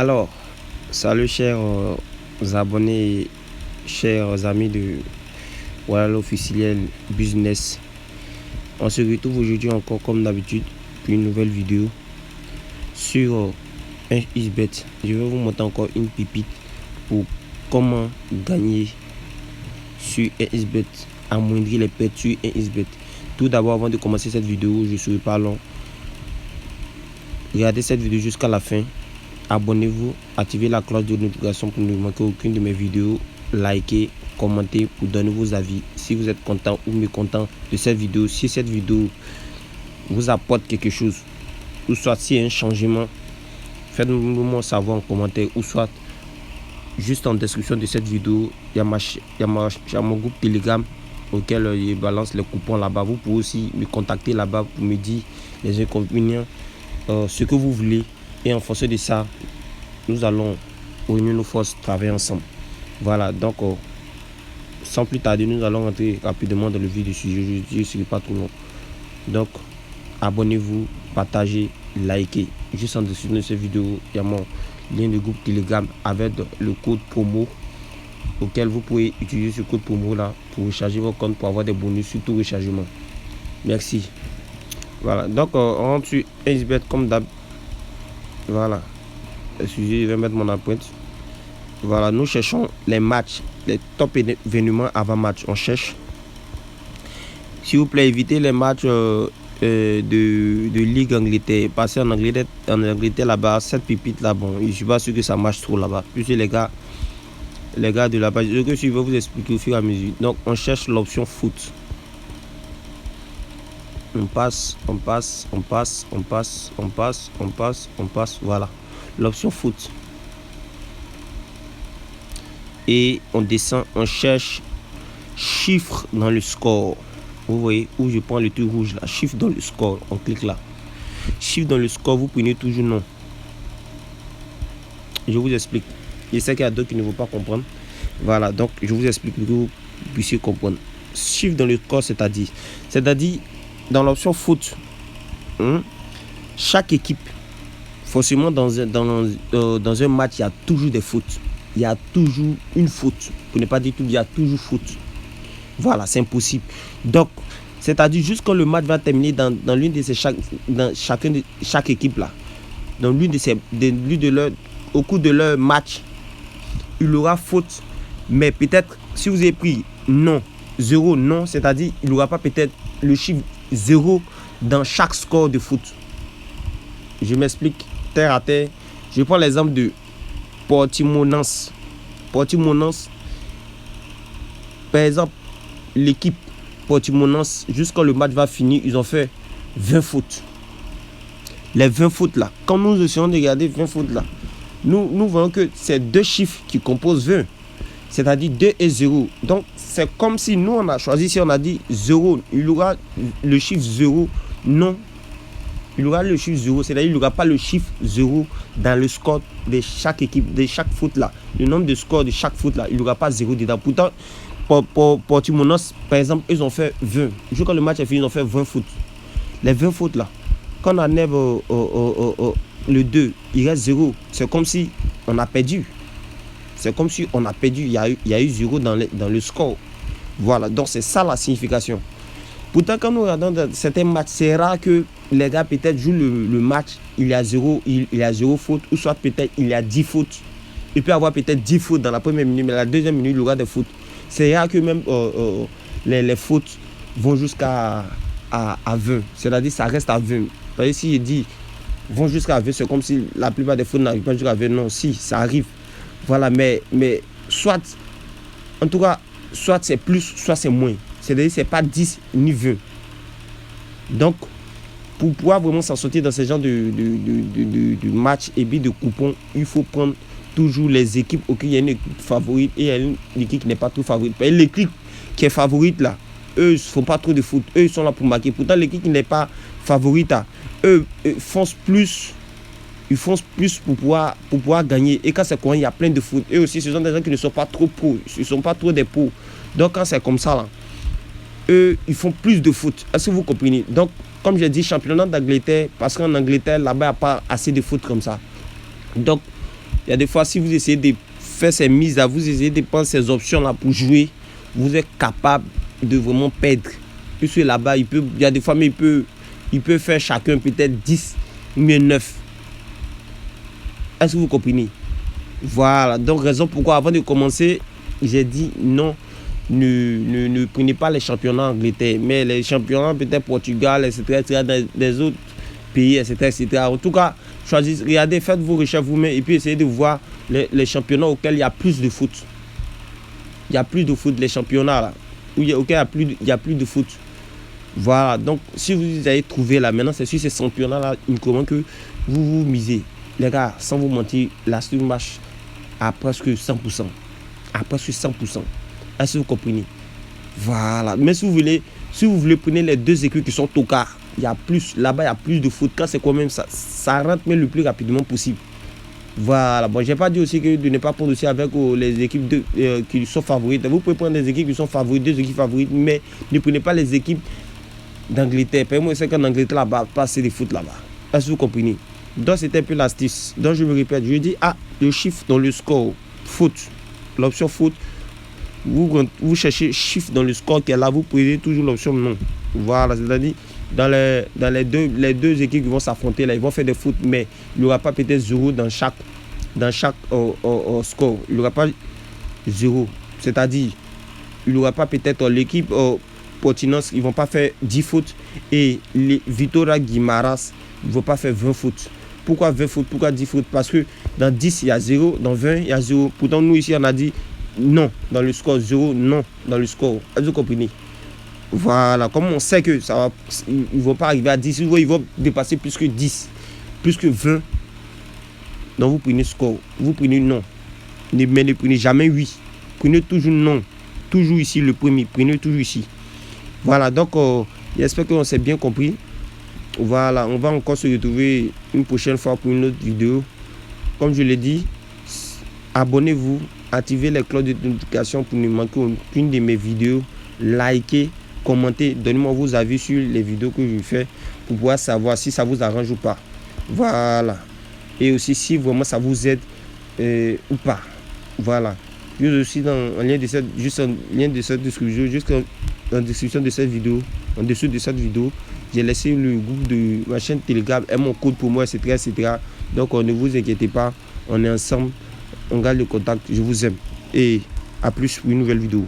Alors, salut chers abonnés, chers amis de voilà l'officiel business. On se retrouve aujourd'hui encore comme d'habitude pour une nouvelle vidéo sur un xbet. Je vais vous montrer encore une pépite pour comment gagner sur un xbet, amoindrir les pertes sur un xbet. Tout d'abord, avant de commencer cette vidéo, je serai pas long. Regardez cette vidéo jusqu'à la fin. Abonnez-vous, activez la cloche de notification pour ne manquer aucune de mes vidéos. Likez, commentez pour donner vos avis. Si vous êtes content ou mécontent de cette vidéo, si cette vidéo vous apporte quelque chose, ou soit s'il y a un changement, faites-moi savoir en commentaire, ou soit juste en description de cette vidéo, il y a mon groupe Telegram auquel je balance les coupons là-bas. Vous pouvez aussi me contacter là-bas pour me dire les inconvénients, ce que vous voulez. Et en fonction de ça, nous allons unir nos forces, travailler ensemble. Voilà, donc sans plus tarder, nous allons rentrer rapidement dans le vif du sujet. Je ne serai pas trop long. Donc, abonnez-vous, partagez, likez. Juste en dessous de cette vidéo, il y a mon lien de groupe Telegram avec le code promo auquel vous pouvez utiliser ce code promo là pour recharger votre compte pour avoir des bonus sur tout rechargement. Merci. Voilà, donc on rentre sur xbet comme d'hab. Voilà, excusez, je vais mettre mon empreinte. Voilà, nous cherchons les matchs, les top événements avant match. On cherche. S'il vous plaît, évitez les matchs de Ligue Angleterre. Passez en Angleterre là-bas, cette pépite là, bon, je ne suis pas sûr que ça marche trop là-bas. Puis les gars de là-bas, je vais vous expliquer au fur et à mesure. Donc, on cherche l'option foot. On passe, voilà, l'option foot. Et on descend, on cherche chiffre dans le score. Vous voyez où je prends le truc rouge là, chiffre dans le score, on clique là. Chiffre dans le score, vous prenez toujours non. Je vous explique. Je sais qu'il y a d'autres qui ne vont pas comprendre. Voilà, donc je vous explique pour que vous puissiez comprendre. Chiffre dans le score, c'est-à-dire dans l'option foot, chaque équipe, forcément dans un match, il y a toujours des fautes. Il y a toujours une faute. Pour ne pas dire tout, il y a toujours faute. Voilà, c'est impossible. Donc, c'est-à-dire juste quand le match va terminer dans l'une de ces chaque équipe là, dans au cours de leur match, il aura faute. Mais peut-être, si vous avez pris non, 0, non, c'est-à-dire il n'aura pas peut-être le chiffre 0 dans chaque score de foot. Je m'explique terre à terre. Je prends l'exemple de Portimonense. Portimonense, par exemple, l'équipe Portimonense, jusqu'à le match va finir, ils ont fait 20 fautes. Les 20 fautes là, quand nous essayons de regarder 20 fautes là, nous voyons que c'est deux chiffres qui composent 20. C'est-à-dire 2 et 0. Donc, c'est comme si nous, on a choisi, si on a dit 0, il y aura le chiffre 0. Non. Il y aura le chiffre 0. C'est-à-dire qu'il n'y aura pas le chiffre 0 dans le score de chaque équipe, de chaque foot là. Le nombre de scores de chaque foot là, il n'y aura pas 0 dedans. Pourtant, pour Timonos, par exemple, ils ont fait 20. Juste quand le match est fini, ils ont fait 20 foot. Les 20 foot là, quand on enlève le 2, il reste 0. C'est comme si on a perdu. C'est comme si on a perdu, il y a eu 0 dans le score. Voilà, donc c'est ça la signification. Pourtant, quand nous regardons dans certains matchs, c'est rare que les gars peut-être jouent le match, il y a 0 faute, ou soit peut-être il y a 10 fautes. Il peut y avoir peut-être 10 fautes dans la première minute, mais la deuxième minute, il y aura des fautes. C'est rare que même les fautes vont jusqu'à 20. C'est-à-dire ça reste à 20. Parce que si je dis vont jusqu'à 20, c'est comme si la plupart des fautes n'arrivent pas jusqu'à 20. Non, si, ça arrive. Voilà, mais soit, en tout cas, soit c'est plus, soit c'est moins. C'est-à-dire c'est pas 10 ni 20. Donc, pour pouvoir vraiment s'en sortir dans ce genre de match et puis de coupons, il faut prendre toujours les équipes auxquelles il y a une équipe favorite et il y a une équipe qui n'est pas trop favorite. L'équipe qui est favorite là, eux, ils ne font pas trop de foot. Eux, ils sont là pour marquer. Pourtant, l'équipe qui n'est pas favorite là, eux foncent plus. Ils foncent plus pour pouvoir gagner. Et quand c'est quoi, il y a plein de foot. Eux aussi, ce sont des gens qui ne sont pas trop pros. Ils ne sont pas trop des pros. Donc, quand c'est comme ça, là, eux, ils font plus de foot. Est-ce que vous comprenez? Donc, comme j'ai dit, championnat d'Angleterre, parce qu'en Angleterre, là-bas, il n'y a pas assez de foot comme ça. Donc, y a des fois, si vous essayez de faire ces mises là, vous essayez de prendre ces options là pour jouer, vous êtes capable de vraiment perdre. Puisque là-bas, il y a des fois, mais il peut faire chacun peut-être 10 ou bien 9. Est-ce que vous comprenez? Voilà, donc raison pourquoi avant de commencer, j'ai dit non, ne prenez pas les championnats Angleterre, mais les championnats peut-être Portugal, etc., des autres pays, etc. En tout cas, choisissez, regardez, faites vos recherches vous-même et puis essayez de voir les championnats auxquels il y a plus de foot. Il y a plus de foot, les championnats là, auxquels il y a plus de foot. Voilà, donc si vous avez trouvé là, maintenant c'est sur ces championnats là, uniquement que vous misez. Les gars, sans vous mentir, la Stream marche à presque 100%. À presque 100%. Est-ce que vous comprenez? Voilà. Mais si vous voulez prendre les deux équipes qui sont au quart, il y a plus, là-bas il y a plus de foot. Quand c'est quand même ça rentre même le plus rapidement possible. Voilà. Bon, j'ai pas dit aussi que de ne pas prendre aussi avec les équipes qui sont favorites. Vous pouvez prendre des équipes qui sont favorites, deux équipes favorites, mais ne prenez pas les équipes d'Angleterre. Pour moi, c'est qu'en Angleterre, là-bas, pas assez de foot là-bas. Est-ce que vous comprenez? Donc, c'était un peu l'astuce. Donc, je me répète, je dis, le chiffre dans le score, foot, l'option foot, vous cherchez chiffre dans le score qui est là, vous prenez toujours l'option non. Voilà, c'est-à-dire, dans les deux équipes qui vont s'affronter, là, ils vont faire des foot, mais il n'y aura pas peut-être 0 dans chaque score. Il n'y aura pas 0. C'est-à-dire, il n'y aura pas peut-être l'équipe Portinos, ils ne vont pas faire 10 foot et les Vitória Guimarães ne vont pas faire 20 foot. Pourquoi 20 foot? Pourquoi 10 foot? Parce que dans 10, il y a 0, dans 20, il y a 0. Pourtant, nous ici, on a dit non dans le score, 0, non dans le score. Est-ce que vous comprenez? Voilà, comme on sait que ils ne vont pas arriver à 10, ils vont dépasser plus que 10, plus que 20. Donc, vous prenez score, vous prenez non. Mais ne prenez jamais oui. Prenez toujours non. Toujours ici, le premier. Prenez toujours ici. Voilà, donc j'espère qu'on s'est bien compris. Voilà, on va encore se retrouver une prochaine fois pour une autre vidéo. Comme je l'ai dit, abonnez-vous, activez les cloches de notification pour ne manquer aucune de mes vidéos. Likez, commentez, donnez-moi vos avis sur les vidéos que je fais pour pouvoir savoir si ça vous arrange ou pas. Voilà. Et aussi si vraiment ça vous aide ou pas. Voilà. Je suis dans un lien de cette description, juste en description de cette vidéo, en dessous de cette vidéo. J'ai laissé le groupe de ma chaîne Telegram et mon code pour moi, etc. Donc ne vous inquiétez pas, on est ensemble, on garde le contact, je vous aime. Et à plus pour une nouvelle vidéo.